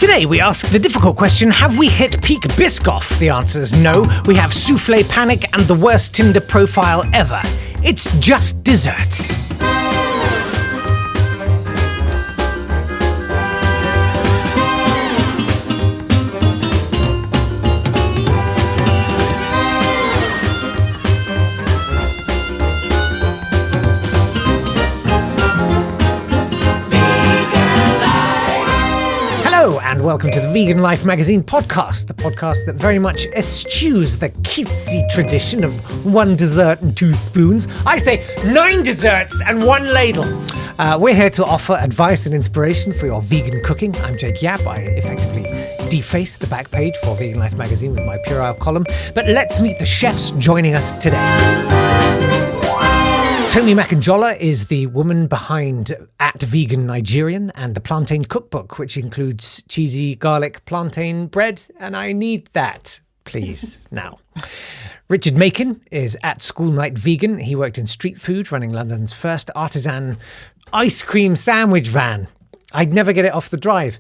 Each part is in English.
Today we ask the difficult question, have we hit peak Biscoff? The answer is no. We have souffle panic and the worst Tinder profile ever. It's just desserts. And welcome to the Vegan Life magazine podcast, the podcast that very much eschews the cutesy tradition of one dessert and 2 spoons. I say 9 desserts and 1 ladle. We're here to offer advice and inspiration for your vegan cooking. I'm Jake Yapp. I effectively deface the back page for Vegan Life magazine with my puerile column. But let's meet the chefs joining us today. Tomi Makanjuola is the woman behind At Vegan Nigerian and the Plantain Cookbook, which includes cheesy garlic plantain bread, and I need that, please, now. Richard Makin is at School Night Vegan. He worked in street food, running London's first artisan ice cream sandwich van. I'd never get it off the drive.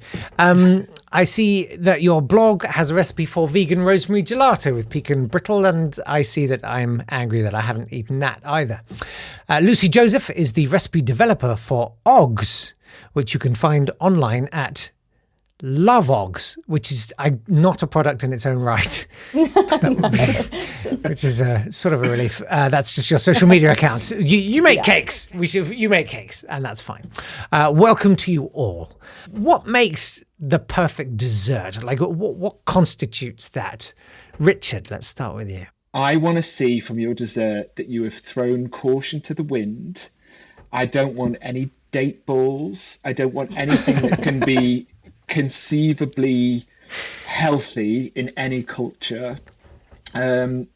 I see that your blog has a recipe for vegan rosemary gelato with pecan brittle, and I see that I'm angry that I haven't eaten that either. Lucy Joseph is the recipe developer for Oggs, which you can find online at Love Oggs, which is not a product in its own right, which is sort of a relief. That's just your social media account. You make cakes. You make cakes, and that's fine. Welcome to you all. What makes the perfect dessert? Like, what constitutes that? Richard, let's start with you. I want to see from your dessert that you have thrown caution to the wind. I don't want any date balls. I don't want anything that can be conceivably healthy in any culture. I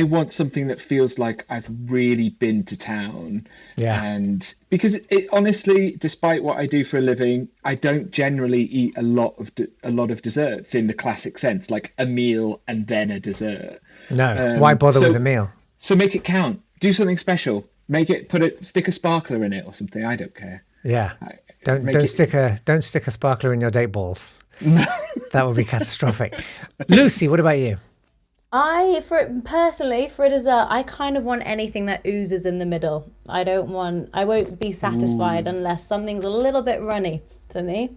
want something that feels like I've really been to town. Yeah. And because it honestly, despite what I do for a living, I don't generally eat a lot of desserts in the classic sense, like a meal and then a dessert. No. Why bother with a meal? So make it count. Do something special. Make it, stick a sparkler in it or something. I don't care. Yeah. Don't stick a sparkler in your date balls. No. That would be catastrophic. Lucy, what about you? Personally, for a dessert, I kind of want anything that oozes in the middle. I won't be satisfied unless something's a little bit runny for me.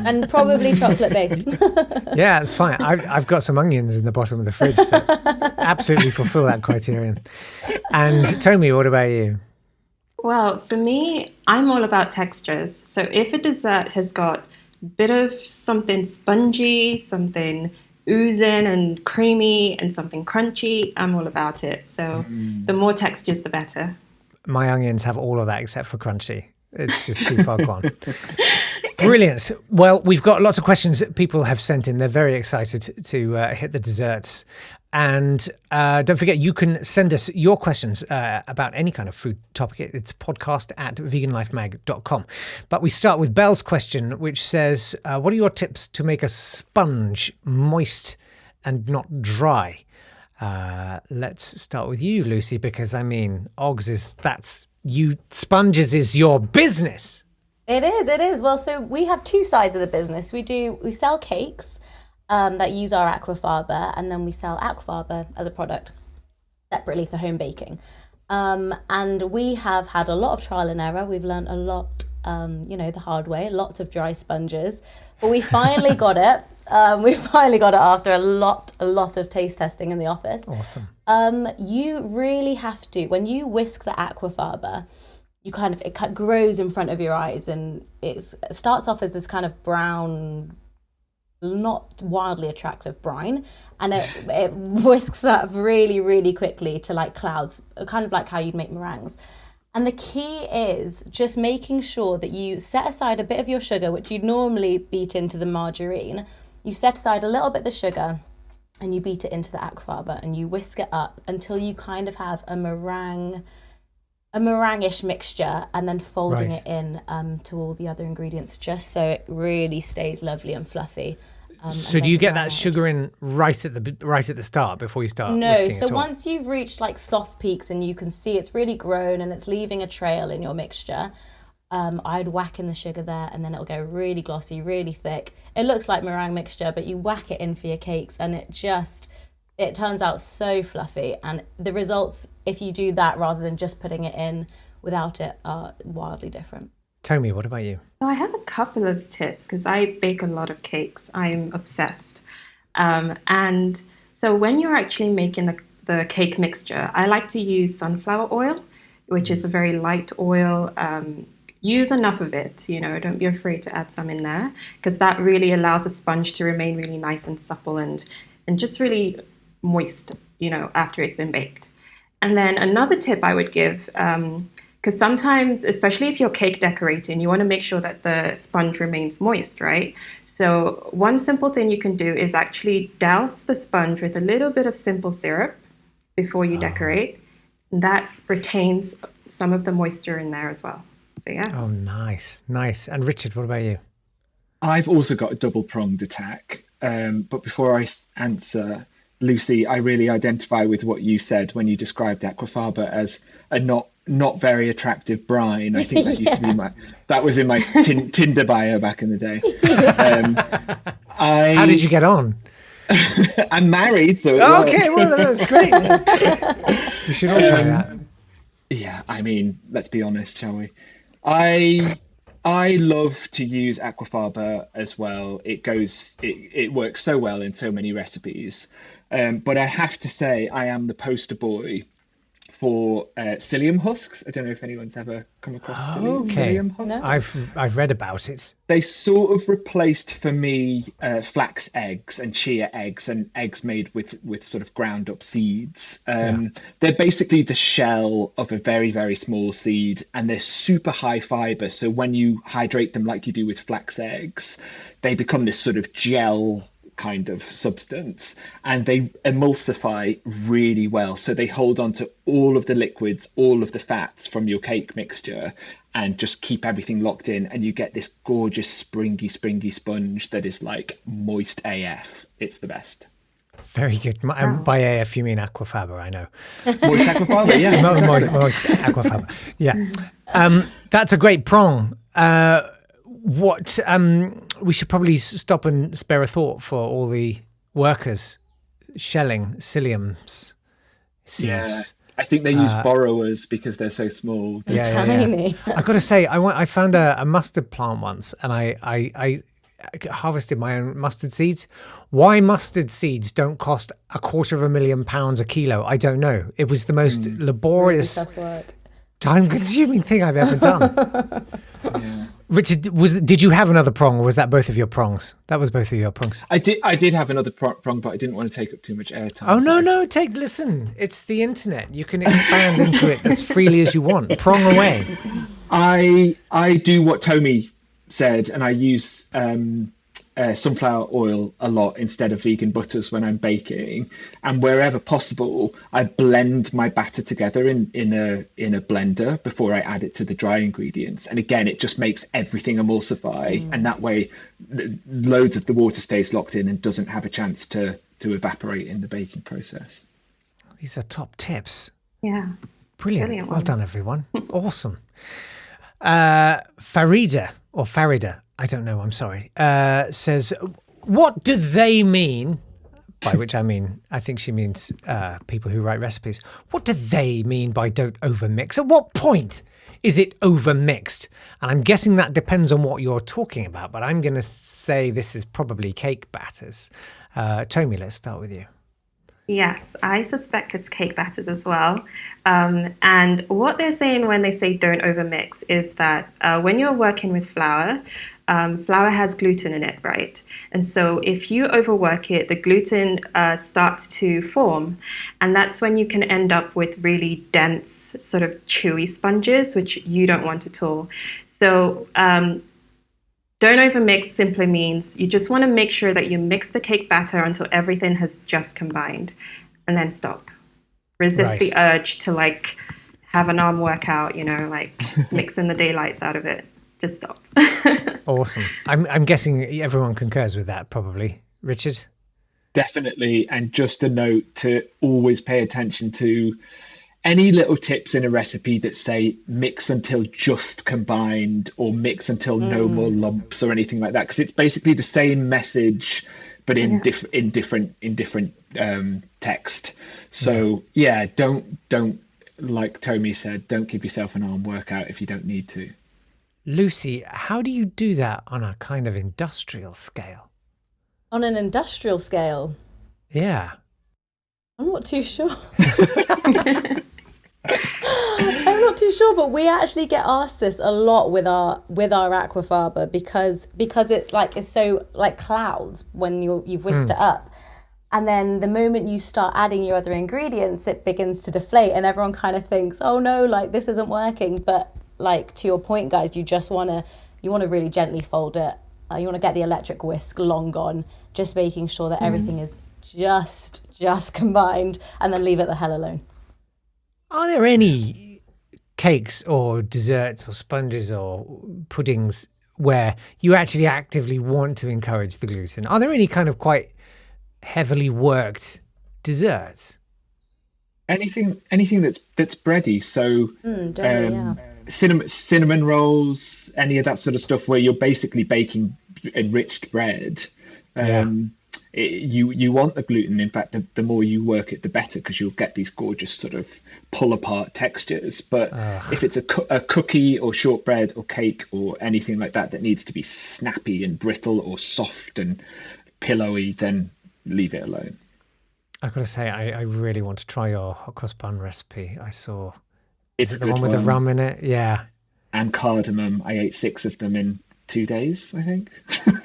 And probably chocolate based. Yeah, it's fine. I've got some onions in the bottom of the fridge that absolutely fulfill that criterion. And Tomi, what about you? Well, for me, I'm all about textures. So if a dessert has got a bit of something spongy, something oozing and creamy, and something crunchy, I'm all about it. So the more textures, the better. My onions have all of that except for crunchy. It's just too far gone. Brilliant. Well, we've got lots of questions that people have sent in. They're very excited to hit the desserts. And don't forget, you can send us your questions about any kind of food topic. It's podcast@veganlifemag.com. But we start with Belle's question, which says, what are your tips to make a sponge moist and not dry? Let's start with you, Lucy, because, I mean, sponges is your business. It is. Well, so we have 2 sides of the business. We sell cakes that use our aquafaba, and then we sell aquafaba as a product separately for home baking. And we have had a lot of trial and error. We've learned a lot, the hard way, lots of dry sponges. But we finally got it. We finally got it after a lot of taste testing in the office. Awesome. You really have to, when you whisk the aquafaba, it grows in front of your eyes, and it starts off as this kind of brown, not wildly attractive brine, and it whisks up really, really quickly to like clouds, kind of like how you'd make meringues. And the key is just making sure that you set aside a bit of your sugar, which you'd normally beat into the margarine. You set aside a little bit of the sugar and you beat it into the aquafaba and you whisk it up until you kind of have a meringue-ish mixture, and then folding it in to all the other ingredients just so it really stays lovely and fluffy. So do you get that sugar in right at the start before you start whisking so at all? Once you've reached like soft peaks and you can see it's really grown and it's leaving a trail in your mixture, I'd whack in the sugar there, and then it'll go really glossy, really thick. It looks like meringue mixture, but you whack it in for your cakes, and it turns out so fluffy. And the results, if you do that rather than just putting it in without it, are wildly different. Tomi, what about you? So I have a couple of tips because I bake a lot of cakes. I'm obsessed. And so when you're actually making the cake mixture, I like to use sunflower oil, which is a very light oil. Use enough of it, don't be afraid to add some in there, because that really allows the sponge to remain really nice and supple and just really moist, after it's been baked. And then another tip I would give, because sometimes, especially if you're cake decorating, you want to make sure that the sponge remains moist, right? So one simple thing you can do is actually douse the sponge with a little bit of simple syrup before you decorate. And that retains some of the moisture in there as well. So yeah. Oh, nice. And Richard, what about you? I've also got a double-pronged attack. But before I answer, Lucy, I really identify with what you said when you described aquafaba as a not very attractive brine. I think that used to be that was in my Tinder bio back in the day. How did you get on? I'm married, so okay, well, that's great. You should all try that. Yeah, I mean, let's be honest, shall we? I love to use aquafaba as well. It works so well in so many recipes. But I have to say, I am the poster boy for psyllium husks. I don't know if anyone's ever come across psyllium husks. No. I've read about it. They sort of replaced for me flax eggs and chia eggs and eggs made with sort of ground up seeds. They're basically the shell of a very, very small seed, and they're super high fiber. So when you hydrate them like you do with flax eggs, they become this sort of gel kind of substance, and they emulsify really well, so they hold on to all of the liquids, all of the fats from your cake mixture, and just keep everything locked in, and you get this gorgeous springy sponge that is like moist AF. It's the best. Very good. By AF you mean aquafaba, I know. Moist aquafaba, yeah. Moist aquafaba, yeah. That's a great prong. What we should probably stop and spare a thought for all the workers shelling psylliums seeds. Yeah, I think they use borrowers because they're so small. They're tiny. I got to say, I found a mustard plant once, and I harvested my own mustard seeds. Why mustard seeds don't cost £250,000 a kilo, I don't know. It was the most laborious, really tough work, time-consuming thing I've ever done. Yeah. Richard, did you have another prong, or was that both of your prongs? That was both of your prongs. I did have another prong, but I didn't want to take up too much airtime. Oh no! Listen, it's the internet. You can expand into it as freely as you want. Prong away. I do what Tomi said, and I use sunflower oil a lot instead of vegan butters when I'm baking, and wherever possible I blend my batter together in a blender before I add it to the dry ingredients, and again it just makes everything emulsify, and that way loads of the water stays locked in and doesn't have a chance to evaporate in the baking process. These are top tips. Yeah. Brilliant. Well done, everyone. Awesome. Farida, I don't know, I'm sorry, says, what do they mean? By which I mean, I think she means people who write recipes. What do they mean by don't overmix? At what point is it overmixed? And I'm guessing that depends on what you're talking about, but I'm going to say this is probably cake batters. Tomi, let's start with you. Yes, I suspect it's cake batters as well. And what they're saying when they say don't overmix is that when you're working with flour, flour has gluten in it, right? And so if you overwork it, the gluten starts to form. And that's when you can end up with really dense, sort of chewy sponges, which you don't want at all. So don't overmix simply means you just want to make sure that you mix the cake batter until everything has just combined, and then stop. Resist the urge to like have an arm workout, like mixing the daylights out of it. Just stop. Awesome. I'm guessing everyone concurs with that, probably. Richard? Definitely. And just a note to always pay attention to any little tips in a recipe that say mix until just combined or mix until no more lumps or anything like that, because it's basically the same message but in different text. So yeah, don't like Tomi said, don't give yourself an arm workout if you don't need to. Lucy, how do you do that on a kind of industrial scale? On an industrial scale? Yeah. I'm not too sure. I'm not too sure, but we actually get asked this a lot with our aquafaba because it's so like clouds when you've whisked it up. And then the moment you start adding your other ingredients, it begins to deflate and everyone kind of thinks, oh no, like this isn't working. But like to your point, guys, you want to really gently fold it. You want to get the electric whisk long gone, just making sure that everything is just combined, and then leave it the hell alone. Are there any cakes or desserts or sponges or puddings where you actually actively want to encourage the gluten? Are there any kind of quite heavily worked desserts? Anything that's bready. So cinnamon rolls, any of that sort of stuff where you're basically baking enriched bread. You want the gluten. In fact, the more you work it, the better, because you'll get these gorgeous sort of pull apart textures. But if it's a cookie or shortbread or cake or anything like that needs to be snappy and brittle or soft and pillowy, then leave it alone. I've got to say, I really want to try your hot cross bun recipe. I saw. It's the one with the rum in it? Yeah. And cardamom. I ate 6 of them in 2 days, I think.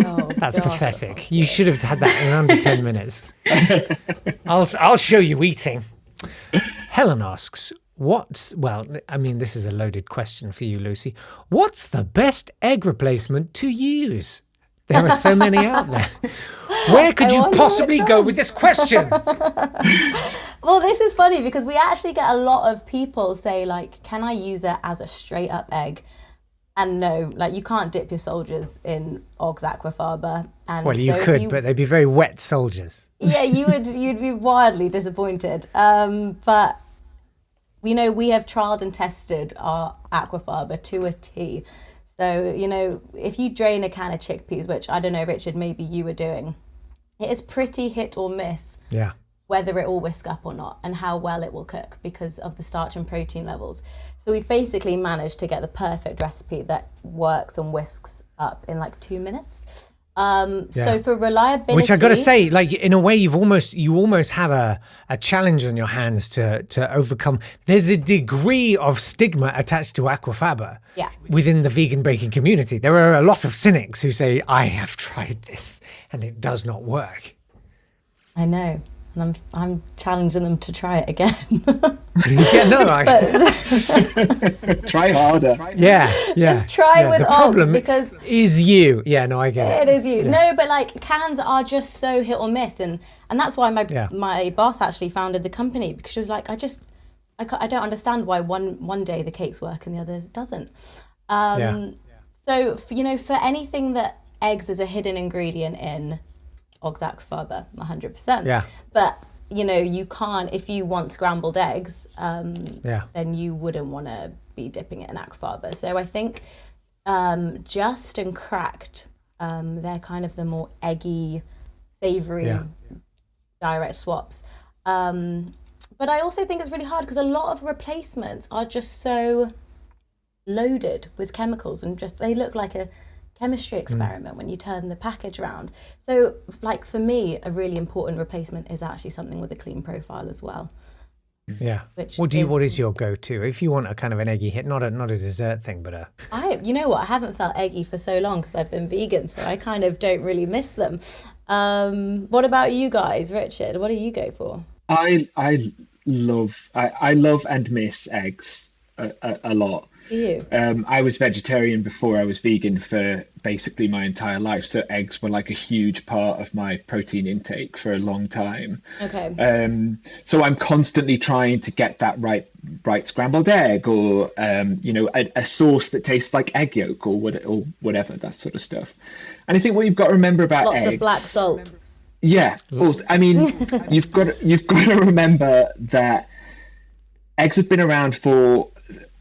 Oh, that's pathetic. You should have had that in under 10 minutes. I'll show you eating. Helen asks, this is a loaded question for you, Lucy. What's the best egg replacement to use? There are so many out there. Where could you possibly go with this question? Well, this is funny because we actually get a lot of people say, like, can I use it as a straight up egg? And no, like, you can't dip your soldiers in Og's Aquafaba. And well, you could, but they'd be very wet soldiers. Yeah, you'd be wildly disappointed. But we have trialed and tested our Aquafaba to a T. So, if you drain a can of chickpeas, which I don't know, Richard, maybe you were doing, it is pretty hit or miss whether it will whisk up or not and how well it will cook because of the starch and protein levels. So we've basically managed to get the perfect recipe that works and whisks up in like 2 minutes. So for reliability, which I got to say, like, in a way, you almost have a challenge on your hands to overcome. There's a degree of stigma attached to aquafaba within the vegan baking community. There are a lot of cynics who say, I have tried this and it does not work. I know. And I'm challenging them to try it again. Try harder. Just try with Og's because is you. Yeah, no, I get it. It is you. Yeah. No, but like cans are just so hit or miss, and that's why my boss actually founded the company, because she was like, I don't understand why one day the cakes work and the others doesn't. So for anything that eggs is a hidden ingredient in Og's Aquafaba, 100%. Yeah. But you can't, if you want scrambled eggs, then you wouldn't want to be dipping it in Aquafaba. So I think Just and Cracked, they're kind of the more eggy, savoury, direct swaps. But I also think it's really hard because a lot of replacements are just so loaded with chemicals and just they look like a chemistry experiment when you turn the package around. So like for me, a really important replacement is actually something with a clean profile as well. Yeah. What is your go-to if you want a kind of an eggy hit, not a dessert thing, but you know what, I haven't felt eggy for so long because I've been vegan, so I kind of don't really miss them. What about you guys, Richard? What do you go for? I love and miss eggs a lot. You? I was vegetarian before I was vegan for basically my entire life, so eggs were like a huge part of my protein intake for a long time. Okay. So I'm constantly trying to get that right scrambled egg, or a sauce that tastes like egg yolk, or whatever, that sort of stuff. And I think what you've got to remember about eggs, lots of black salt. Yeah. Also, I mean, you've got to remember that eggs have been around for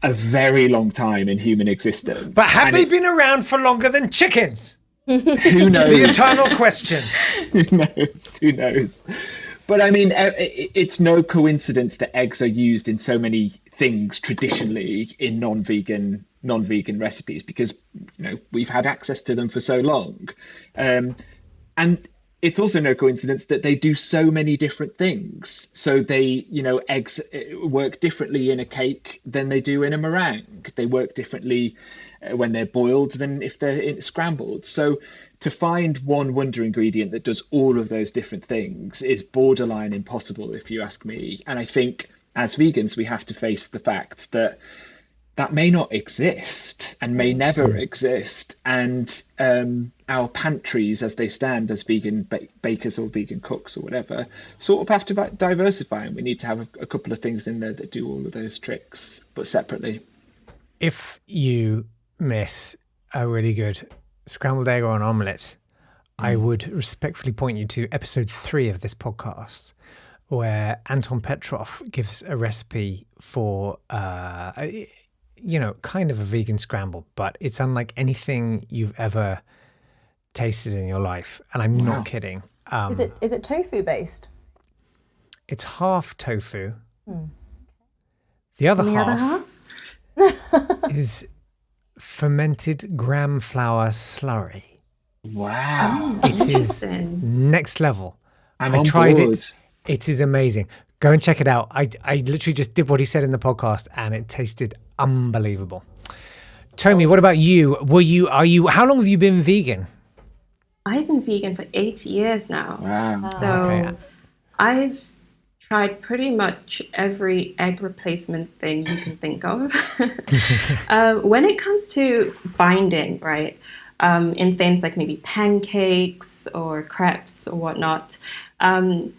a very long time in human existence. But have and they been around for longer than chickens? Who knows? The eternal question. Who knows? Who knows? But I mean, it's no coincidence that eggs are used in so many things traditionally in non-vegan recipes, because we've had access to them for so long, and it's also no coincidence that they do so many different things. So eggs work differently in a cake than they do in a meringue. They work differently when they're boiled than if they're scrambled. So to find one wonder ingredient that does all of those different things is borderline impossible, if you ask me. And I think as vegans, we have to face the fact that that may not exist and may never exist. And our pantries, as they stand as vegan bakers or vegan cooks or whatever, sort of have to diversify. And we need to have a couple of things in there that do all of those tricks, but separately. If you miss a really good scrambled egg or an omelette, I would respectfully point you to episode 3 of this podcast, where Anton Petrov gives a recipe for kind of a vegan scramble, but it's unlike anything you've ever tasted in your life. And I'm not kidding. Is it tofu based? It's half tofu. The other half is fermented gram flour slurry. Wow. It is next level. I tried board. it. It is amazing. Go and check it out. I literally just did what he said in the podcast, and it tasted unbelievable. Tomi, what about you? How long have you been vegan? I've been vegan for 8 years now. Wow. So Okay. I've tried pretty much every egg replacement thing you can think of. When it comes to binding, right, in things like maybe pancakes or crepes or whatnot, a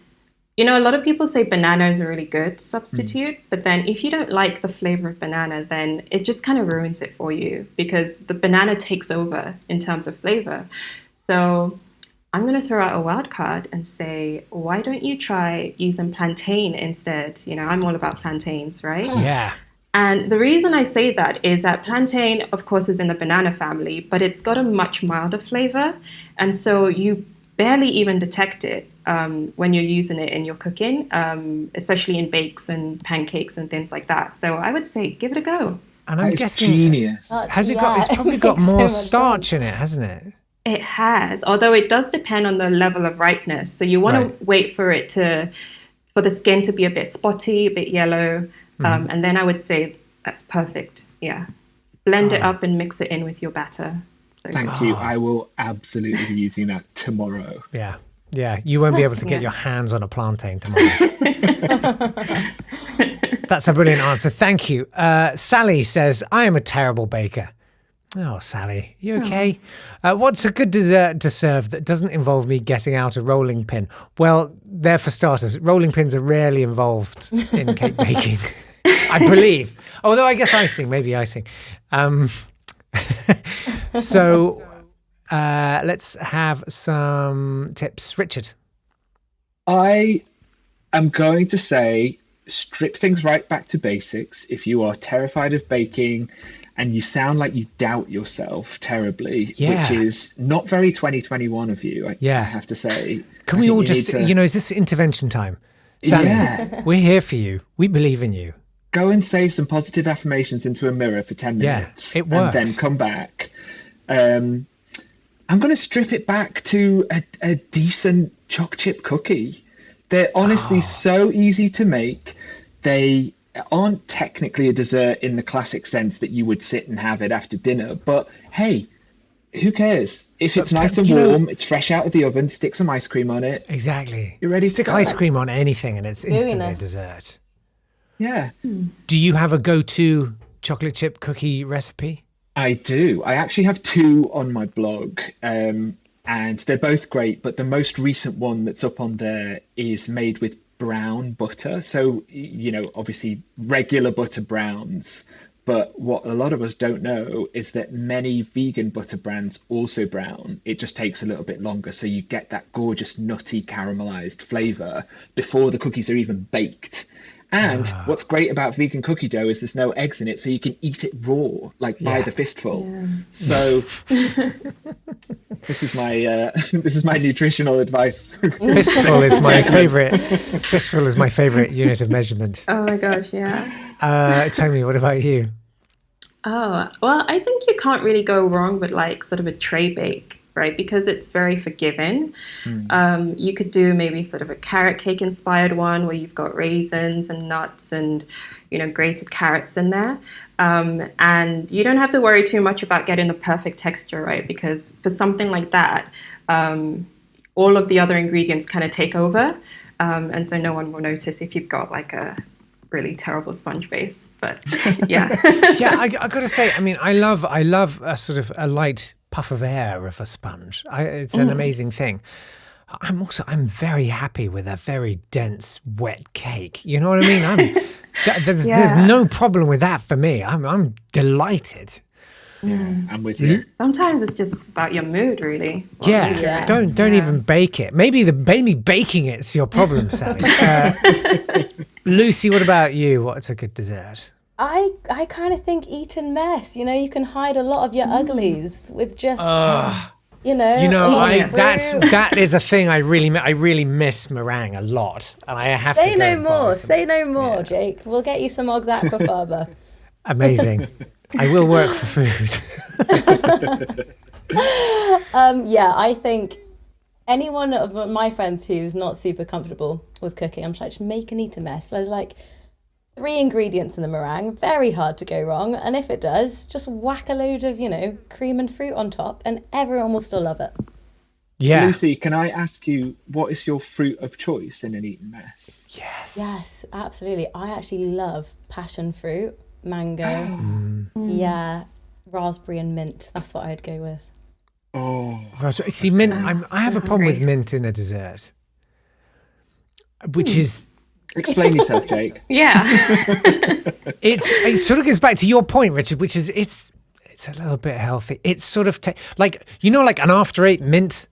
lot of people say banana is a really good substitute, but then if you don't like the flavor of banana, then it just kind of ruins it for you, because the banana takes over in terms of flavor. So I'm going to throw out a wild card and say, why don't you try using plantain instead? I'm all about plantains, right? Yeah. And the reason I say that is that plantain, of course, is in the banana family, but it's got a much milder flavor. And so you barely even detect it when you're using it in your cooking, especially in bakes and pancakes and things like that. So I would say give it a go. And I'm That is guessing, genius. it's probably got makes so more much starch sense. in it, hasn't it? It has, although it does depend on the level of ripeness. So you want to wait for for the skin to be a bit spotty, a bit yellow. And then I would say that's perfect. Yeah. Blend it up and mix it in with your batter. So, Thank you. I will absolutely be using that tomorrow. Yeah. Yeah. You won't be able to get your hands on a plantain tomorrow. That's a brilliant answer. Thank you. Sally says, I am a terrible baker. Oh, Sally, you okay? What's a good dessert to serve that doesn't involve me getting out a rolling pin? Well, there for starters, rolling pins are rarely involved in cake baking, I believe. Although I guess maybe icing. So let's have some tips. Richard. I am going to say strip things right back to basics. If you are terrified of baking and you sound like you doubt yourself terribly, which is not very 2021 of you, I have to say. Can we all just, is this intervention time? Sally, we're here for you. We believe in you. Go and say some positive affirmations into a mirror for 10 minutes. It works. And then come back. I'm going to strip it back to a decent choc chip cookie. They're honestly so easy to make. They aren't technically a dessert in the classic sense that you would sit and have it after dinner. But hey, who cares? If it's nice and warm, it's fresh out of the oven, stick some ice cream on it. Exactly. You're ready Stick to go. ice cream on anything and it's instantly a nice. dessert. Yeah. Do you have a go-to chocolate chip cookie recipe? I do. I actually have 2 on my blog, and they're both great, but the most recent one that's up on there is made with brown butter. So, obviously regular butter browns, but what a lot of us don't know is that many vegan butter brands also brown. It just takes a little bit longer, so you get that gorgeous nutty caramelized flavor before the cookies are even baked. And what's great about vegan cookie dough is there's no eggs in it, so you can eat it raw, like by the fistful. Yeah. So this is my nutritional advice. Fistful is my favorite. Fistful is my favorite unit of measurement. Oh my gosh, yeah. Tomi, what about you? Oh, well, I think you can't really go wrong with like sort of a tray bake, right? Because it's very forgiving. You could do maybe sort of a carrot cake inspired one where you've got raisins and nuts and, grated carrots in there. And you don't have to worry too much about getting the perfect texture, right? Because for something like that, all of the other ingredients kind of take over. And so no one will notice if you've got like a really terrible sponge base, but yeah. Yeah, I gotta say, I mean, I love a sort of a light puff of air of a sponge. It's an amazing thing. I'm very happy with a very dense, wet cake. You know what I mean? There's no problem with that for me. I'm delighted. I'm with you. Sometimes it's just about your mood, really. Yeah. Don't even bake it. Maybe baking it's your problem, Sally. Lucy, what about you? What's a good dessert? I kind of think eat and mess. You can hide a lot of your uglies with just, that is a thing I really miss meringue a lot, and I have to say no more. Say no more, Yeah. Jake. We'll get you some Oggs Aquafaba. Amazing. I will work for food. I think anyone of my friends who's not super comfortable with cooking, I'm trying to make and eat a mess. There's like 3 ingredients in the meringue, very hard to go wrong. And if it does, just whack a load of, cream and fruit on top and everyone will still love it. Yeah. Lucy, can I ask you, what is your fruit of choice in an eaten mess? Yes, absolutely. I actually love passion fruit, mango, raspberry and mint. That's what I'd go with. Oh, See, mint. I have a problem with mint in a dessert, which is. Explain yourself, Jake. Yeah. It sort of goes back to your point, Richard, which is it's a little bit healthy. It's sort of like an after 8 mint.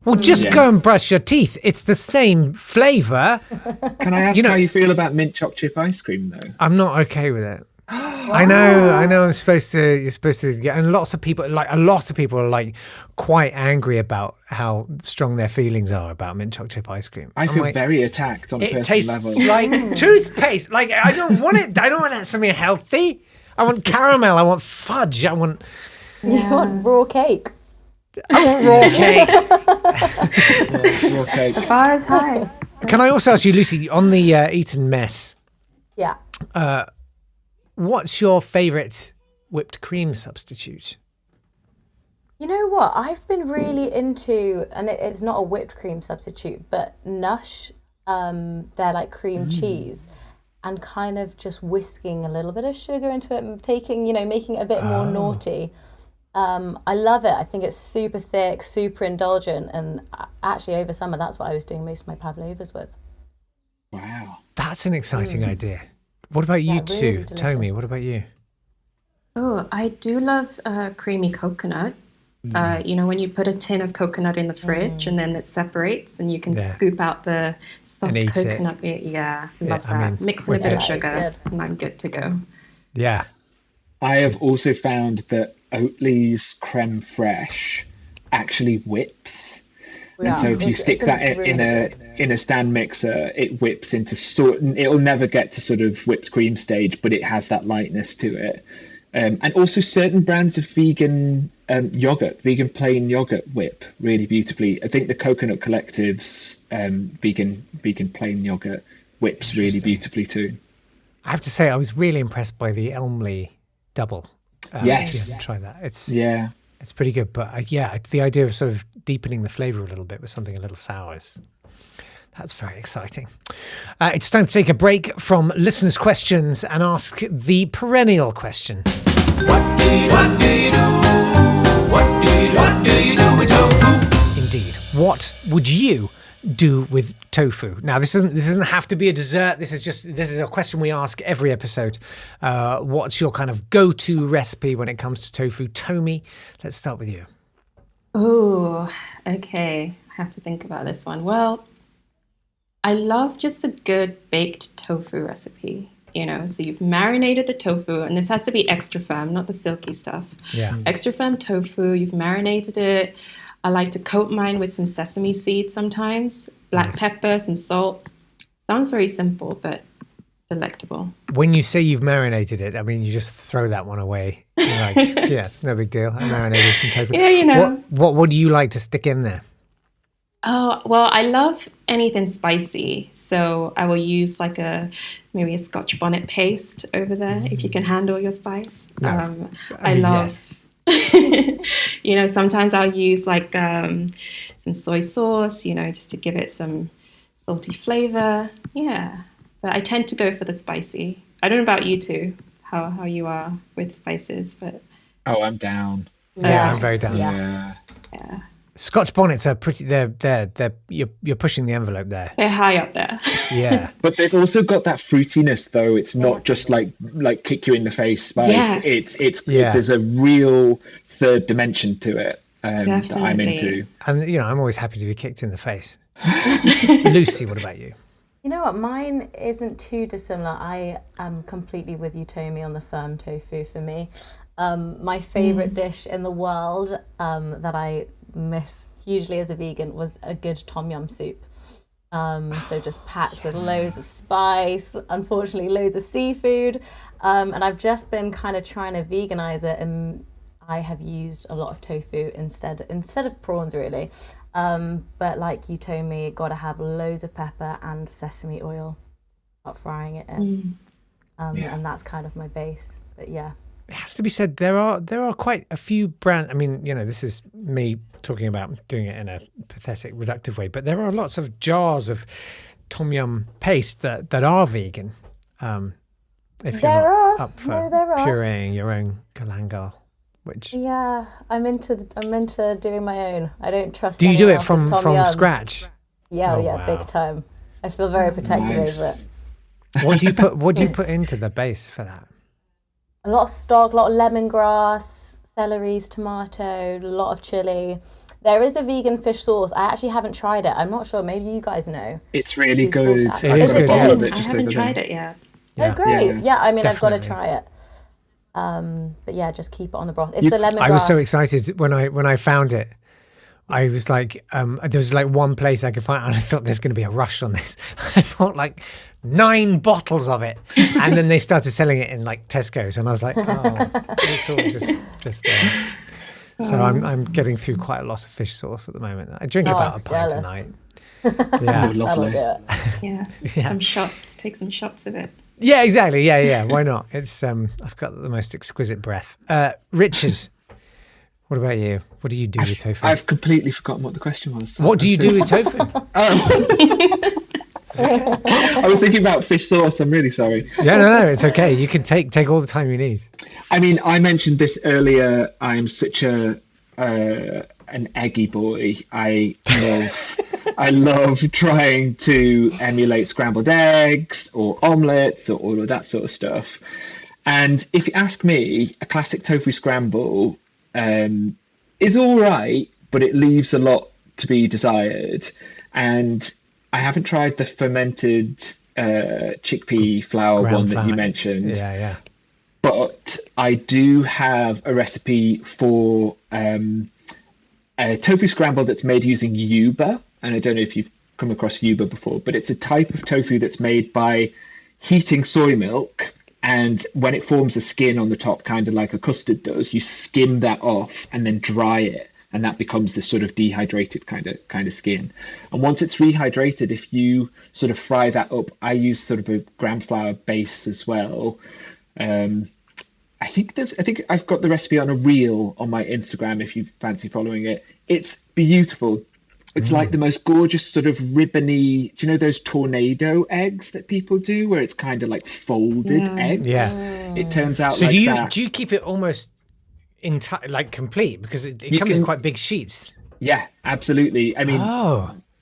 Well, just go and brush your teeth. It's the same flavour. Can I ask how you feel about mint chocolate chip ice cream, though? I'm not okay with it. I know. You're supposed to get, and a lot of people are like quite angry about how strong their feelings are about mint chocolate chip ice cream. I feel very attacked on a personal level. It tastes like toothpaste. Like I don't want it. I don't want something healthy. I want caramel. I want fudge. I want. You want raw cake. I want raw cake. Raw cake. The bar is high. Can I also ask you, Lucy, on the Eton mess? Yeah. What's your favourite whipped cream substitute? You know what? I've been really into, and it's not a whipped cream substitute, but Nush, they're like cream cheese, and kind of just whisking a little bit of sugar into it and making it a bit more naughty. I love it. I think it's super thick, super indulgent, and actually over summer, that's what I was doing most of my pavlovas with. Wow. That's an exciting idea. What about you really two? delicious. Tomi, what about you? Oh, I do love creamy coconut. When you put a tin of coconut in the fridge and then it separates and you can scoop out the soft And eat coconut. Love that. Mix in a bit of sugar and I'm good to go. Yeah. I have also found that Oatly's creme fraiche actually whips. Yeah. And so if you stick that in a stand mixer, it whips into it'll never get to sort of whipped cream stage, but it has that lightness to it. And also certain brands of vegan vegan plain yogurt whip really beautifully. I think the Coconut Collective's vegan plain yogurt whips really beautifully too. I have to say, I was really impressed by the Elmley double. Yes. If you haven't tried that. It's pretty good. But the idea of sort of deepening the flavour a little bit with something a little sour that's very exciting. It's time to take a break from listeners' questions and ask the perennial question. What do you do? What do you do with tofu? Indeed. What would you do with tofu? Now, this doesn't have to be a dessert. This is a question we ask every episode. What's your kind of go-to recipe when it comes to tofu? Tomi, let's start with you. Oh, okay. I have to think about this one. Well, I love just a good baked tofu recipe. So you've marinated the tofu, and this has to be extra firm, not the silky stuff. Yeah. Extra firm tofu, you've marinated it. I like to coat mine with some sesame seeds sometimes, black Nice. pepper, some salt. Sounds very simple, but delectable. When you say you've marinated it, I mean, you just throw that one away. You're like, yeah, it's no big deal. I marinated some tofu. Yeah. What do you like to stick in there? Oh, well, I love anything spicy. So I will use maybe a Scotch bonnet paste over there if you can handle your spice. No. I mean, love, sometimes I'll use some soy sauce, just to give it some salty flavor. Yeah. But I tend to go for the spicy. I don't know about you two, how you are with spices, but. Oh, I'm down. Yeah, I'm very down. Yeah. Scotch bonnets are pretty. You're pushing the envelope there. They're high up there. Yeah. But they've also got that fruitiness, though. It's not just like kick you in the face spice. Yes. There's a real third dimension to it that I'm Definitely. into. And I'm always happy to be kicked in the face. Lucy, what about you? You know what? Mine isn't too dissimilar. I am completely with you, Tomi, on the firm tofu for me. My favourite dish in the world that I miss hugely as a vegan was a good tom yum soup. So just packed with loads of spice, unfortunately loads of seafood. And I've just been kind of trying to veganize it, and I have used a lot of tofu instead of prawns, really. But like you told me, got to have loads of pepper and sesame oil, not frying it in. And that's kind of my base. But yeah. It has to be said, there are quite a few brands. I mean, this is me talking about doing it in a pathetic, reductive way, but there are lots of jars of tom yum paste that are vegan. If you're not up for pureeing your own galangal, which I'm into doing my own. I don't trust. Do you do it anyone else's from tom yum. scratch? Yeah, wow. big time. I feel very protective over it. What do you put into the base for that? A lot of stock, a lot of lemongrass, celeries, tomato, a lot of chili. There is a vegan fish sauce. I actually haven't tried it. I'm not sure. Maybe you guys know. It's really good. It is good. I haven't tried it yet. Oh, great. Yeah, I mean, definitely. I've got to try it. But yeah, just keep it on the broth. It's the lemongrass. I was so excited when I found it. I was like, there was like one place I could find, and I thought there's going to be a rush on this. I bought like 9 bottles of it, and then they started selling it in like Tesco's, and I was like, oh, it's all just there. So I'm getting through quite a lot of fish sauce at the moment. I drink about a pint a night. Yeah, lovely. That'll do it. Yeah. Some shots. Take some shots of it. Yeah, exactly. Yeah. Why not? It's I've got the most exquisite breath. Richard, what about you? What do you do with tofu? I've completely forgotten what the question was. So what do you do with tofu? I was thinking about fish sauce. I'm really sorry. Yeah, no, it's okay. You can take all the time you need. I mean, I mentioned this earlier. I'm such an eggy boy. I love trying to emulate scrambled eggs or omelets or all of that sort of stuff. And if you ask me, a classic tofu scramble is all right, but it leaves a lot to be desired. And I haven't tried the fermented chickpea flour one that you mentioned. Yeah. But I do have a recipe for a tofu scramble that's made using yuba. And I don't know if you've come across yuba before, but it's a type of tofu that's made by heating soy milk. And when it forms a skin on the top, kind of like a custard does, you skim that off and then dry it. And that becomes this sort of dehydrated kind of skin. And once it's rehydrated, if you sort of fry that up, I use sort of a gram flour base as well. I think I've got the recipe on a reel on my Instagram if you fancy following it. It's beautiful. It's like the most gorgeous sort of ribbony, do you know those tornado eggs that people do where it's kind of like folded eggs? Yeah. It turns out So like do you keep it almost like complete, because it comes in quite big sheets? Yeah, absolutely. I mean,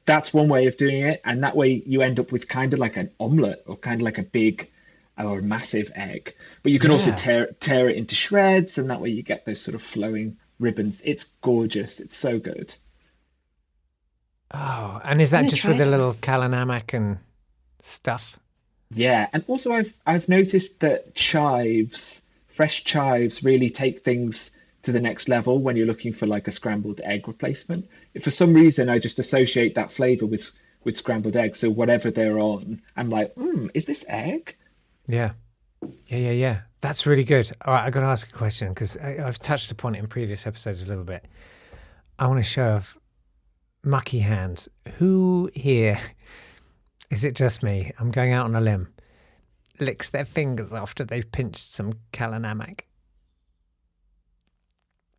that's one way of doing it, and that way you end up with kind of like an omelette or kind of like a big or a massive egg. But you can also tear it into shreds, and that way you get those sort of flowing ribbons. It's gorgeous. It's so good. Oh, and is that gonna just try with a it. little kalanamak and stuff? Yeah, and also I've noticed that fresh chives, really take things to the next level when you're looking for like a scrambled egg replacement. If for some reason I just associate that flavor with scrambled eggs, so whatever they're on, I'm like, is this egg? Yeah. Yeah. That's really good. All right, I got to ask a question because I've touched upon it in previous episodes a little bit. I want to show of mucky hands. Who here, is it just me? I'm going out on a limb. Licks their fingers after they've pinched some kalanamak.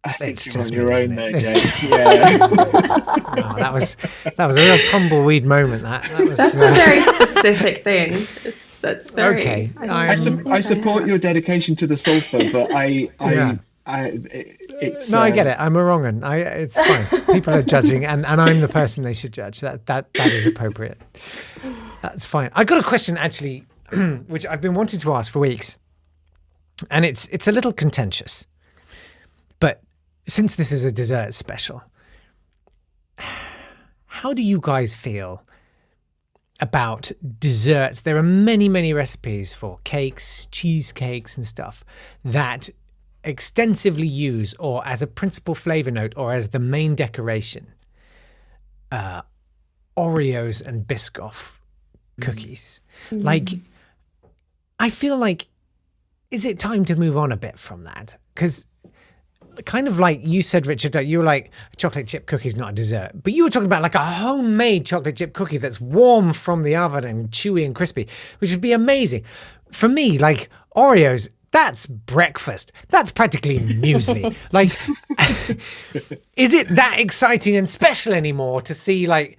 I think It's you're just on your me, own isn't there, it? Jake. Yeah. No, that was a real tumbleweed moment. That was That's a very specific thing. That's very Okay, I support your dedication to the sulfur, but Yeah. it's No, I get it. I'm a wrong one. It's fine. People are judging, and I'm the person they should judge. That is appropriate. That's fine. I got a question actually, which I've been wanting to ask for weeks, and it's a little contentious, but since this is a dessert special, how do you guys feel about desserts? There are many recipes for cakes, cheesecakes, and stuff that extensively use, or as a principal flavor note, or as the main decoration, Oreos and Biscoff cookies. Like, I feel like, is it time to move on a bit from that? Because kind of like you said, Richard, you were like, chocolate chip cookie is not a dessert, but you were talking about like a homemade chocolate chip cookie that's warm from the oven and chewy and crispy, which would be amazing. For me, like Oreos, that's breakfast. That's practically muesli. Like, is it that exciting and special anymore to see like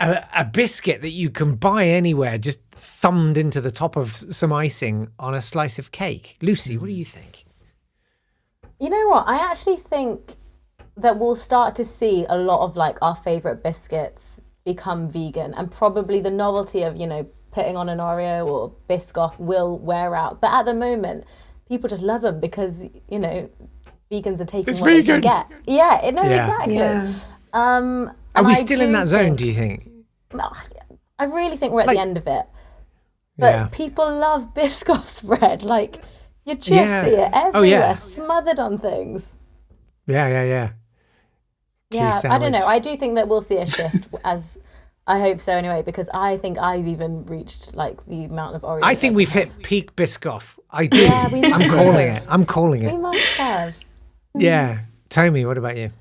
a biscuit that you can buy anywhere just thumbed into the top of some icing on a slice of cake? Lucy, what do you think? You know what? I actually think that we'll start to see a lot of like our favorite biscuits become vegan, and probably the novelty of, putting on an Oreo or Biscoff will wear out. But at the moment, people just love them because, vegans are taking what they can get. Yeah, exactly. Yeah. Are we still in that zone, do you think? I really think we're at the end of it. But people love Biscoff spread. Like, you just see it everywhere, smothered on things. Yeah. Yeah, I don't know. I do think that we'll see a shift, as I hope so anyway, because I think I've even reached like the amount of Oreos. I think we've hit peak Biscoff. I do. Yeah, we must I'm calling it. We must have. Yeah. Tomi, what about you?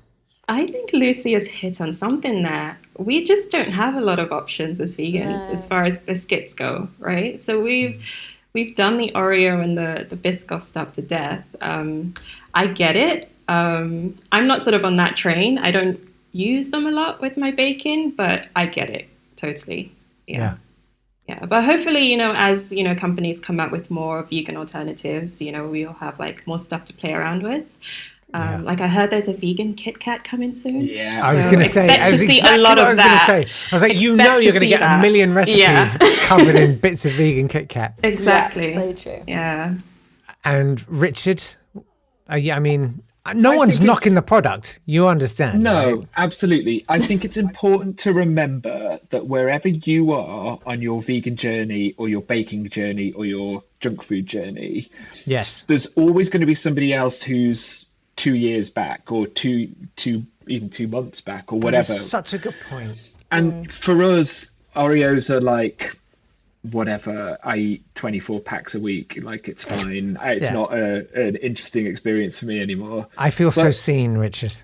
I think Lucy has hit on something there. We just don't have a lot of options as vegans as far as biscuits go, right? So we've done the Oreo and the Biscoff stuff to death. I get it. I'm not sort of on that train. I don't use them a lot with my baking, but I get it totally. Yeah. But hopefully, as companies come up with more vegan alternatives, we'll have like more stuff to play around with. Like I heard there's a vegan Kit Kat coming soon. Yeah. I was going to say, expect to see exactly a lot what I of was going to that. say. I was like, you're Expect to going to see get that. a million recipes covered in bits of vegan Kit Kat. Exactly. Yeah, so true. Yeah. And Richard, no one's knocking the product. You understand? No, right? absolutely. I think it's important to remember that wherever you are on your vegan journey or your baking journey or your junk food journey, Yes. there's always going to be somebody else who's 2 years back or even 2 months back or whatever. That's such a good point. And for us, Oreos are like, whatever, I eat 24 packs a week. Like, it's fine. It's not an interesting experience for me anymore. I feel so seen, Richard.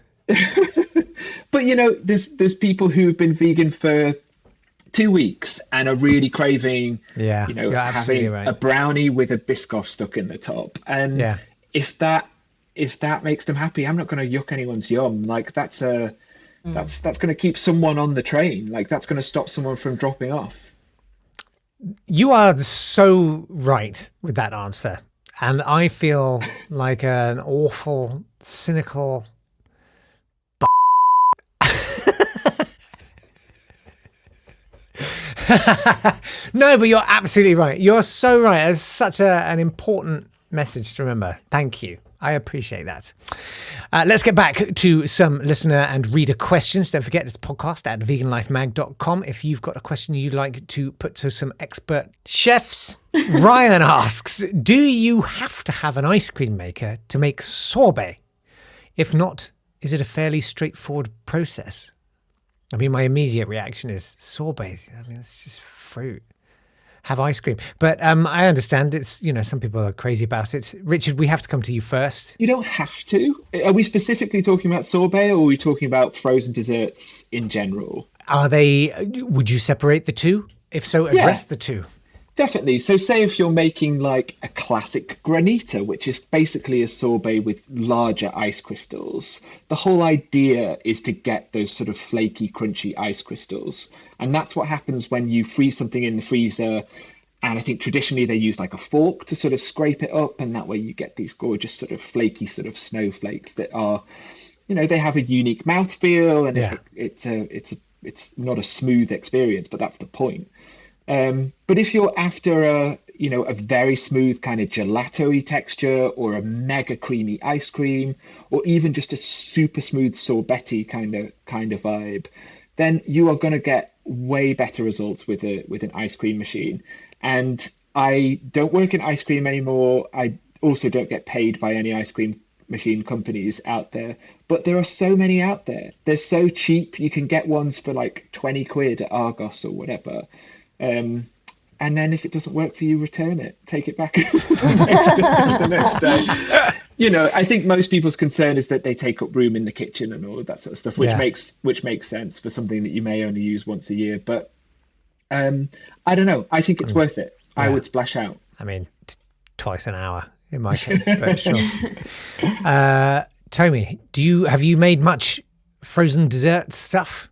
But there's people who've been vegan for 2 weeks and are really craving, you're absolutely having right. a brownie with a Biscoff stuck in the top. And if that makes them happy, I'm not going to yuck anyone's yum. Like that's going to keep someone on the train. Like that's going to stop someone from dropping off. You are so right with that answer. And I feel like an awful, cynical No, but you're absolutely right. You're so right. It's such an important message to remember. Thank you. I appreciate that. Let's get back to some listener and reader questions. Don't forget, it's podcast at veganlifemag.com. If you've got a question you'd like to put to some expert chefs. Ryan asks, do you have to have an ice cream maker to make sorbet? If not, is it a fairly straightforward process? I mean, my immediate reaction is sorbet. I mean, it's just fruit. Have ice cream. But I understand it's, some people are crazy about it. Richard, we have to come to you first. You don't have to. Are we specifically talking about sorbet, or are we talking about frozen desserts in general? Would you separate the two? If so, address the two. Definitely. So say if you're making like a classic granita, which is basically a sorbet with larger ice crystals, the whole idea is to get those sort of flaky, crunchy ice crystals. And that's what happens when you freeze something in the freezer. And I think traditionally they use like a fork to sort of scrape it up. And that way you get these gorgeous sort of flaky sort of snowflakes that are, they have a unique mouthfeel, and it's not a smooth experience, but that's the point. But if you're after a very smooth kind of gelato-y texture, or a mega creamy ice cream, or even just a super smooth sorbet-y kind of vibe, then you are going to get way better results with an ice cream machine. And I don't work in ice cream anymore. I also don't get paid by any ice cream machine companies out there, but there are so many out there. They're so cheap. You can get ones for like 20 quid at Argos or whatever. And then if it doesn't work for you, return it, take it back the next day. I think most people's concern is that they take up room in the kitchen and all of that sort of stuff, which makes sense for something that you may only use once a year. But I don't know. I think it's worth it. I would splash out. I mean, twice an hour in my case, but sure. Tomi, have you made much frozen dessert stuff?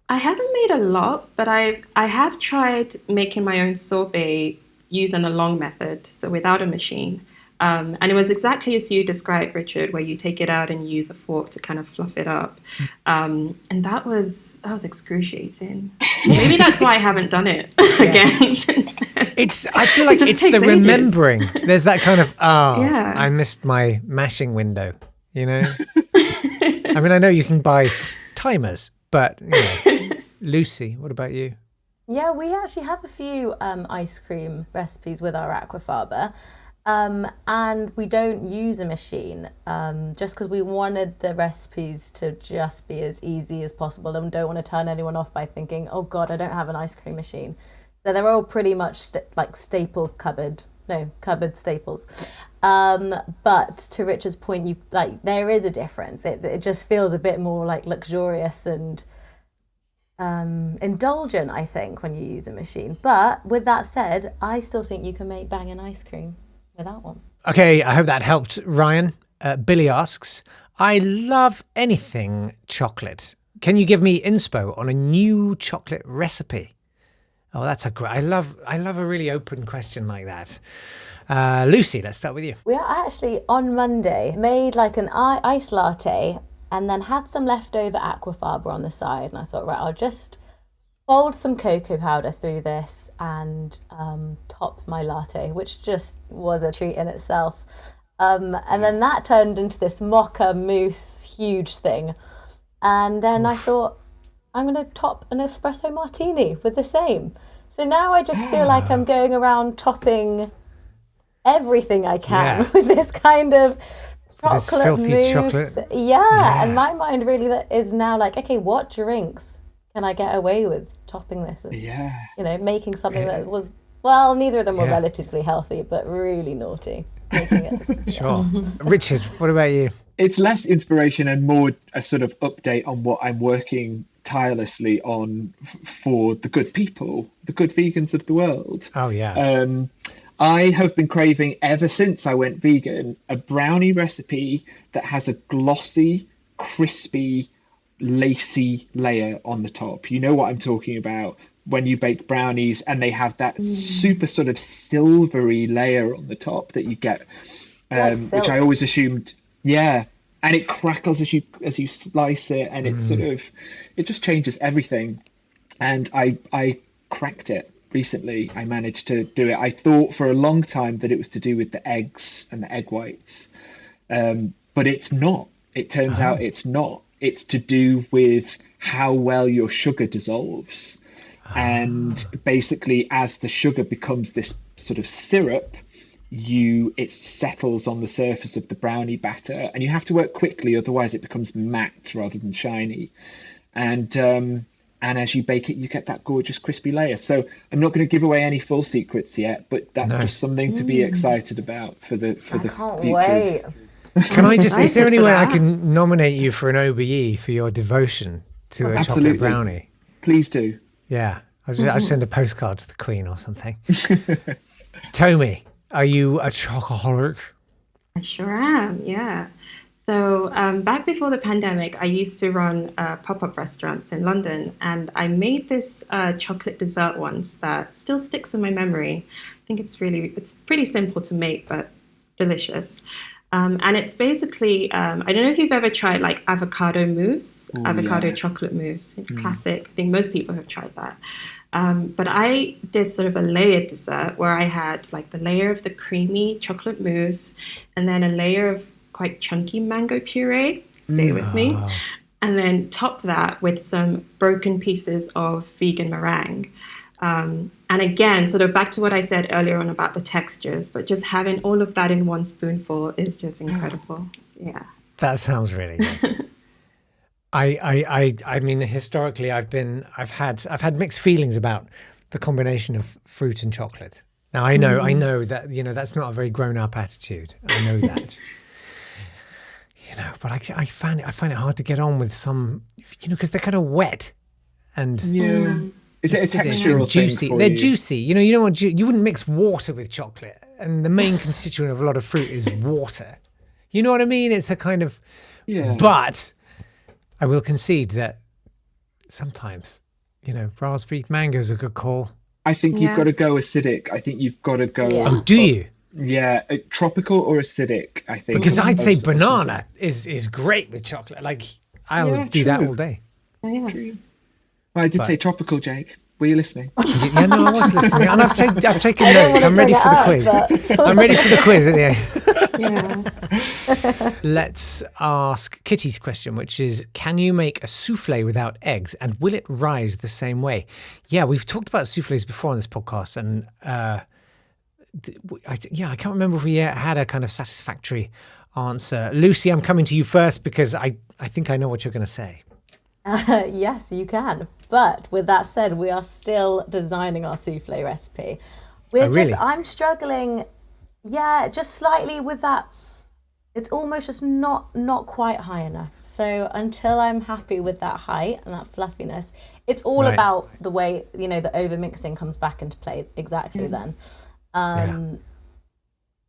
I haven't made a lot, but I have tried making my own sorbet using the long method, so without a machine. And it was exactly as you described, Richard, where you take it out and use a fork to kind of fluff it up. And that was excruciating. Maybe that's why I haven't done it again since then. I feel like it's the remembering. There's that kind of, I missed my mashing window, I mean, I know you can buy timers, but Lucy, what about you? Yeah, we actually have a few ice cream recipes with our Aquafaba, and we don't use a machine just because we wanted the recipes to just be as easy as possible, and don't want to turn anyone off by thinking, oh God, I don't have an ice cream machine. So they're all pretty much cupboard staples. But to Richard's point, there is a difference. It just feels a bit more like luxurious and indulgent, I think, when you use a machine. But with that said, I still think you can make banging ice cream without one. Okay, I hope that helped, Ryan. Billy asks, I love anything chocolate. Can you give me inspo on a new chocolate recipe? Oh, that's I love a really open question like that. Lucy, let's start with you. We actually, on Monday, made like an ice latte and then had some leftover Aquafaba on the side. And I thought, right, I'll just fold some cocoa powder through this and top my latte, which just was a treat in itself. And then that turned into this mocha mousse huge thing. And then I thought, I'm going to top an espresso martini with the same. So now I just feel like I'm going around topping everything I can with this kind of chocolate mousse. Chocolate. Yeah, and my mind really is now like, okay, what drinks can I get away with topping this? And, making something that was, well, neither of them were relatively healthy, but really naughty. Making it. Sure. Richard, what about you? It's less inspiration and more a sort of update on what I'm working tirelessly on for the good people, the good vegans of the world. Oh, yeah. I have been craving ever since I went vegan a brownie recipe that has a glossy, crispy, lacy layer on the top. You know what I'm talking about when you bake brownies and they have that super sort of silvery layer on the top that you get, which I always assumed, and it crackles as you slice it, and it's sort of, it just changes everything. And I cracked it recently. I managed to do it. I thought for a long time that it was to do with the eggs and the egg whites. But it's not. It turns out it's not. It's to do with how well your sugar dissolves. And basically, as the sugar becomes this sort of syrup, it settles on the surface of the brownie batter, and you have to work quickly, otherwise it becomes matte rather than shiny. And as you bake it, you get that gorgeous crispy layer. So I'm not going to give away any full secrets yet, but that's just something to be excited about for the Can't future. wait. Can I just? Is there any for way I that. can nominate you for an OBE for your devotion to a chocolate Absolutely. brownie? Please do. Yeah, I'll send a postcard to the Queen or something. Tomi, are you a chocoholic? I sure am, yeah. So back before the pandemic, I used to run pop-up restaurants in London, and I made this chocolate dessert once that still sticks in my memory. I think it's pretty simple to make, but delicious. And it's basically, I don't know if you've ever tried like avocado mousse, avocado chocolate mousse, classic. I think most people have tried that. But I did sort of a layered dessert where I had like the layer of the creamy chocolate mousse and then a layer of quite chunky mango puree. Stay with me. And then top that with some broken pieces of vegan meringue. And again, sort of back to what I said earlier on about the textures, but just having all of that in one spoonful is just incredible. Yeah. That sounds really good. I mean, historically, I've had mixed feelings about the combination of fruit and chocolate. Now I know that that's not a very grown-up attitude. I know that. But I find it hard to get on with some, because they're kind of wet and Is it a acidic textural and juicy. thing for They're you? juicy. You don't want you wouldn't mix water with chocolate, and the main constituent of a lot of fruit is water. You know what I mean? It's a kind of But I will concede that sometimes, raspberry mango's a good call. I think you've got to go acidic. I think you've got to go. Yeah. Oh, do you? Yeah, tropical or acidic, I think. Because I'd say Of something. banana is great with chocolate. Like I'll do that true. all day. Oh, yeah. Well, I did say tropical, Jake. Were you listening? Yeah, no, I was listening, and I've taken don't notes. wanna I'm ready bring for the it quiz. I'm ready for the quiz at the end. Yeah. Let's ask Kitty's question, which is, can you make a souffle without eggs, and will it rise the same way? Yeah, we've talked about souffles before on this podcast, and I can't remember if we had a kind of satisfactory answer. Lucy, I'm coming to you first because I think I know what you're going to say. Yes, you can. But with that said, we are still designing our souffle recipe. Really? I'm struggling, just slightly with that. It's almost just not quite high enough. So until I'm happy with that height and that fluffiness, it's all Right. about the way, the over mixing comes back into play exactly then. So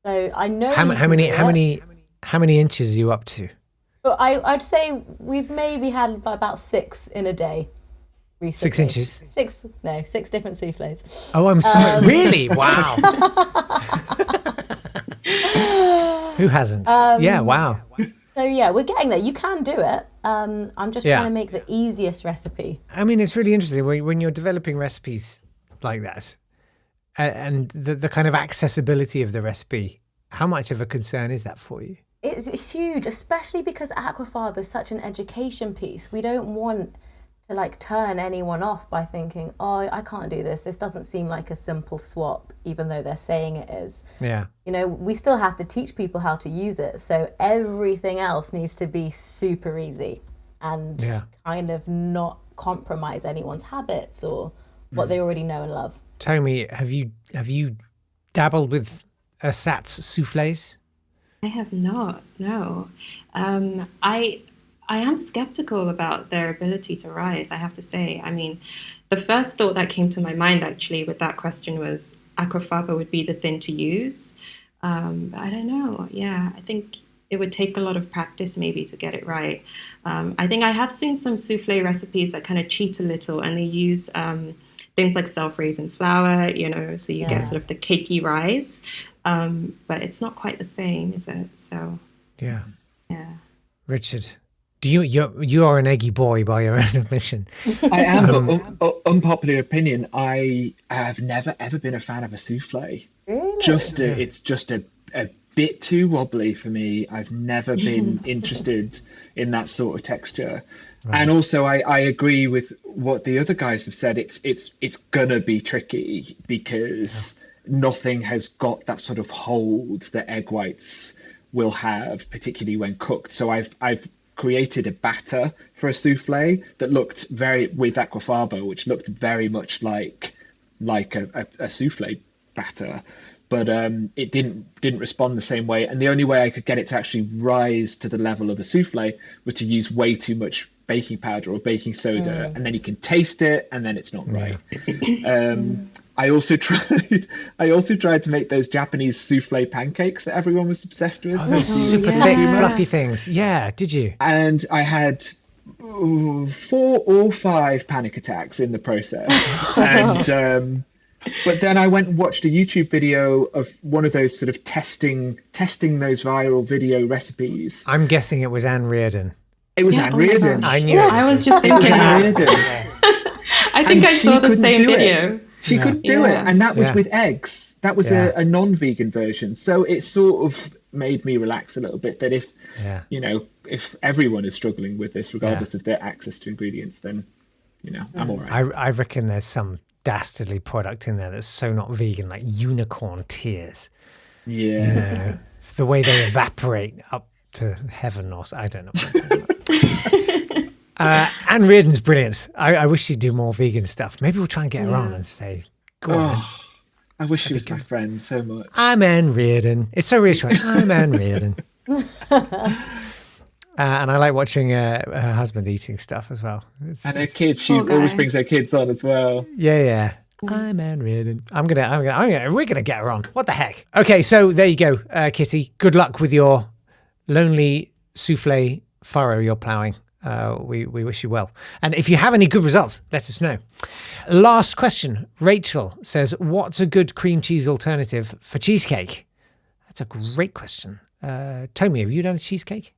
I know How many inches are you up to? But I'd say we've maybe had about 6 in a day recently. 6 inches? 6 different souffles. Oh, I'm sorry. Really? Wow. Who hasn't? Yeah, wow. So yeah, we're getting there. You can do it. I'm just trying to make the easiest recipe. I mean, it's really interesting when you're developing recipes like that, and the kind of accessibility of the recipe. How much of a concern is that for you? It's huge, especially because Aquafaba is such an education piece. We don't want to turn anyone off by thinking, oh, I can't do this. This doesn't seem like a simple swap, even though they're saying it is. Yeah. We still have to teach people how to use it. So everything else needs to be super easy and kind of not compromise anyone's habits or what they already know and love. Tomi, have you dabbled with Sat's souffles? I have not, no. I am skeptical about their ability to rise, I have to say. I mean, the first thought that came to my mind actually with that question was Aquafaba would be the thing to use. But I don't know. Yeah, I think it would take a lot of practice maybe to get it right. I think I have seen some souffle recipes that kind of cheat a little and they use things like self-raising flour, so you get sort of the cakey rise. But it's not quite the same, is it? So Yeah. Richard, you are an eggy boy by your own admission. I am, but unpopular opinion, I have never ever been a fan of a souffle. Really? It's just a bit too wobbly for me. I've never been interested in that sort of texture. And also, I agree with what the other guys have said. It's gonna be tricky because nothing has got that sort of hold that egg whites will have, particularly when cooked. So I've created a batter for a souffle that looked with aquafaba, which looked very much like a souffle batter, but it didn't respond the same way. And the only way I could get it to actually rise to the level of a souffle was to use way too much baking powder or baking soda, and then you can taste it, and then it's not right. I also tried to make those Japanese souffle pancakes that everyone was obsessed with. Oh, those super thick, fluffy things. Yeah, did you? And I had 4 or 5 panic attacks in the process. And but then I went and watched a YouTube video of one of those sort of testing those viral video recipes. I'm guessing it was Anne Reardon. It was Anne Reardon. I knew it. I was just It was thinking Anne that. Reardon. I think I saw the same do video. She couldn't do it, and that was Yeah. with eggs. That was a non-vegan version. So it sort of made me relax a little bit that if if everyone is struggling with this, regardless of their access to ingredients, then I'm all right. I reckon there's some dastardly product in there that's so not vegan, like unicorn tears. Yeah. It's the way they evaporate up to heaven, or I don't know what I'm talking about. Anne Reardon's brilliant. I wish she'd do more vegan stuff. Maybe we'll try and get her on and say, go on then. I wish she was my friend so much. I'm Anne Reardon. It's so reassuring. I'm Anne Reardon. And I like watching her husband eating stuff as well. And her kids, she always brings her kids on as well. Yeah. I'm Anne Reardon. We're gonna get her on. What the heck? Okay, so there you go, Kitty. Good luck with your lonely souffle furrow you're ploughing. We wish you well. And if you have any good results, let us know. Last question. Rachel says, what's a good cream cheese alternative for cheesecake? That's a great question. Tomi, have you done a cheesecake?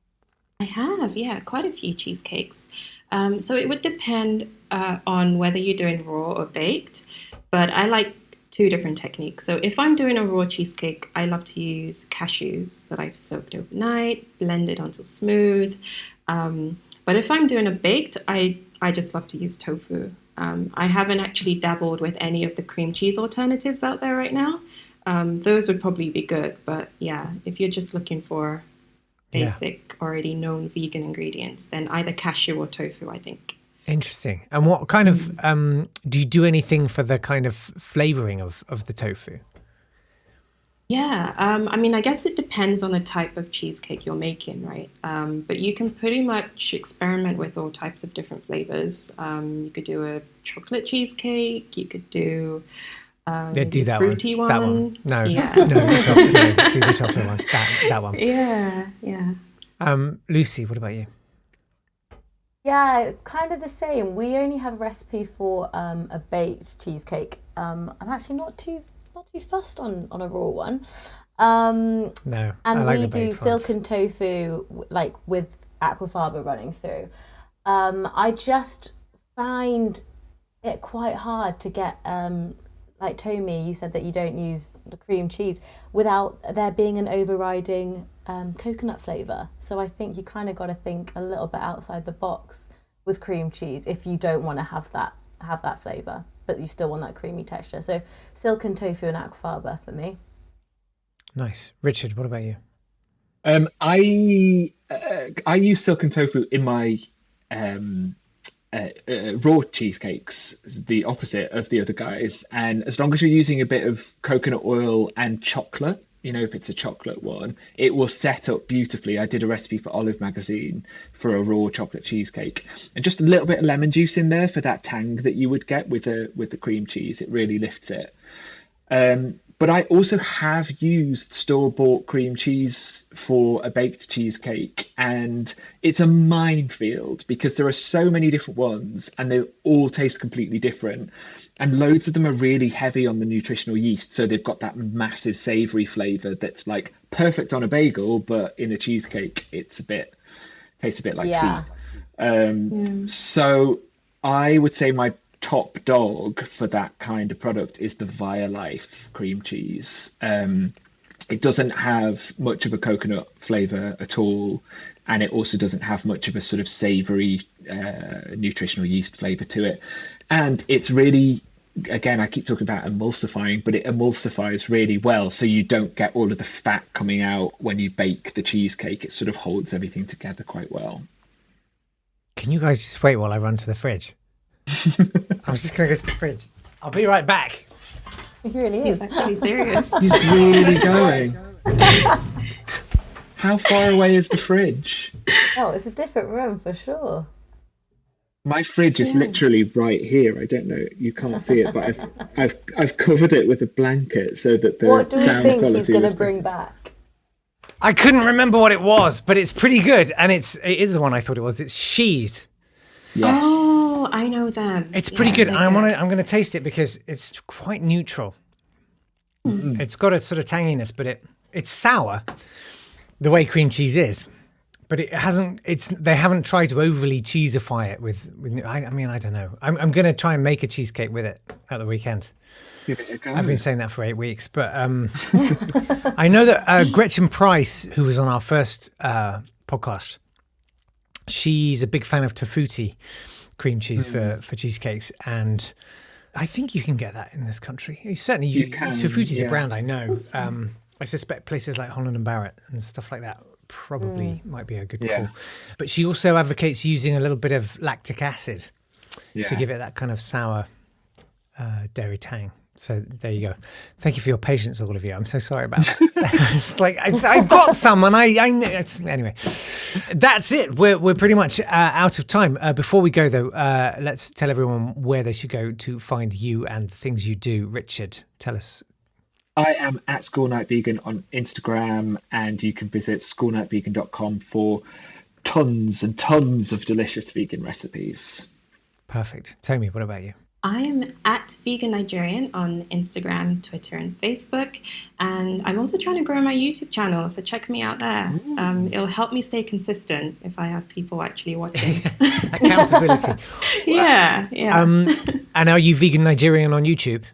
I have, yeah, quite a few cheesecakes. So it would depend on whether you're doing raw or baked, but I like 2 different techniques. So if I'm doing a raw cheesecake, I love to use cashews that I've soaked overnight, blended until smooth. But if I'm doing a baked, I just love to use tofu. I haven't actually dabbled with any of the cream cheese alternatives out there right now. Those would probably be good, but yeah, if you're just looking for basic, already known vegan ingredients, then either cashew or tofu, I think. Interesting. And what kind of, do you do anything for the kind of flavoring of the tofu? Yeah, I mean, I guess it depends on the type of cheesecake you're making, right? But you can pretty much experiment with all types of different flavors. You could do a chocolate cheesecake, you could do do that fruity one. That one. No, Yeah. no, do the chocolate one. That one. Yeah. Lucy, what about you? Yeah, kind of the same. We only have a recipe for a baked cheesecake. I'm actually not too fussed on a raw one. No, and I like we the do baked silken ones. tofu like with aquafaba running through. I just find it quite hard to get like Tomi, you said that you don't use the cream cheese without there being an overriding coconut flavour. So I think you kind of got to think a little bit outside the box with cream cheese if you don't want to have that flavour, but you still want that creamy texture. So silken tofu and aquafaba for me. Nice. Richard, what about you? I use silken tofu in my raw cheesecakes, the opposite of the other guys. And as long as you're using a bit of coconut oil and chocolate, if it's a chocolate one, it will set up beautifully. I did a recipe for Olive Magazine for a raw chocolate cheesecake, and just a little bit of lemon juice in there for that tang that you would get with the cream cheese. It really lifts it. But I also have used store-bought cream cheese for a baked cheesecake, and it's a minefield because there are so many different ones and they all taste completely different. And loads of them are really heavy on the nutritional yeast, so they've got that massive savory flavour that's like perfect on a bagel, but in a cheesecake, tastes a bit like feet. So I would say my top dog for that kind of product is the Violife cream cheese. it doesn't have much of a coconut flavor at all, and it also doesn't have much of a sort of savory nutritional yeast flavor to it. And it's really, again, I keep talking about emulsifying, but it emulsifies really well, so you don't get all of the fat coming out when you bake the cheesecake. It sort of holds everything together quite well. Can you guys just wait while I run to the fridge? I was just going to go to the fridge. I'll be right back. He really is. He's actually serious. He's really going. How far away is the fridge? Oh, it's a different room for sure. My fridge is literally right here. I don't know, you can't see it, but I've covered it with a blanket so that the What do we sound think quality he's going was to bring back? I couldn't remember what it was, but it's pretty good. And it is the one I thought it was. It's cheese. Yes. Oh, I know them. It's pretty Yeah, good. they're I'm good. going to taste it because it's quite neutral. It's got a sort of tanginess, but it's sour the way cream cheese is. But it hasn't. They haven't tried to overly cheesify it with. I mean, I don't know. I'm going to try and make a cheesecake with it at the weekend. Give it a go. I've been saying that for 8 weeks, but I know that Gretchen Price, who was on our first podcast, she's a big fan of tofuti cream cheese for cheesecakes, and I think you can get that in this country. Certainly, You can, Tofuti's a yeah. brand I know. I suspect places like Holland and Barrett and stuff like that probably might be a good Yeah. call. But she also advocates using a little bit of lactic acid Yeah. to give it that kind of sour dairy tang. So there you go. Thank you for your patience, all of you. I'm so sorry about that. It's like I got some, and anyway. That's it. We're pretty much out of time. Before we go, though, let's tell everyone where they should go to find you and the things you do. Richard, tell us. I am at School Night Vegan on Instagram, and you can visit schoolnightvegan.com for tons and tons of delicious vegan recipes. Perfect. Tomi, what about you? I'm at Vegan Nigerian on Instagram, Twitter, and Facebook. And I'm also trying to grow my YouTube channel, so check me out there. It'll help me stay consistent if I have people actually watching. Accountability. Yeah. And are you Vegan Nigerian on YouTube?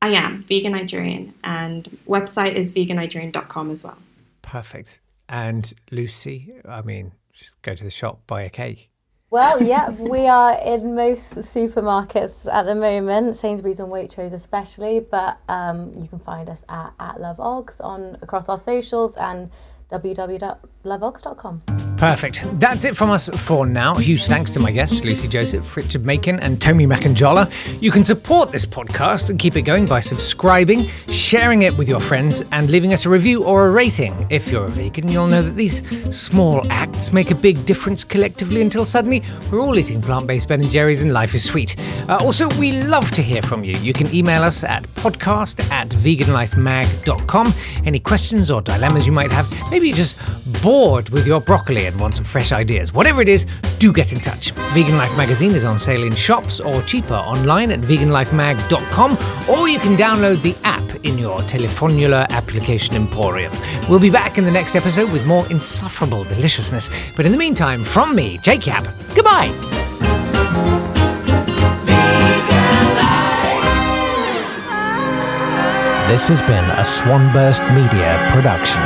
I am Vegan Nigerian, and website is vegannigerian.com as well. Perfect. And Lucy, I mean, just go to the shop, buy a cake. Well, yeah, we are in most supermarkets at the moment, Sainsbury's and Waitrose especially, but you can find us at Love Oggs across our socials and www.loveoggs.com. Perfect. That's it from us for now. Huge thanks to my guests, Lucy Joseph, Richard Makin, and Tomi Makanjuola. You can support this podcast and keep it going by subscribing, sharing it with your friends, and leaving us a review or a rating. If you're a vegan, you'll know that these small acts make a big difference collectively until suddenly we're all eating plant-based Ben & Jerry's and life is sweet. Also, we love to hear from you. You can email us at podcast@veganlifemag.com. Any questions or dilemmas you might have, maybe you're just bored with your broccoli and want some fresh ideas. Whatever it is, do get in touch. Vegan Life magazine is on sale in shops or cheaper online at veganlifemag.com, or you can download the app in your Telefonula application emporium. We'll be back in the next episode with more insufferable deliciousness. But in the meantime, from me, Jake Yapp, goodbye. This has been a Swanburst Media production.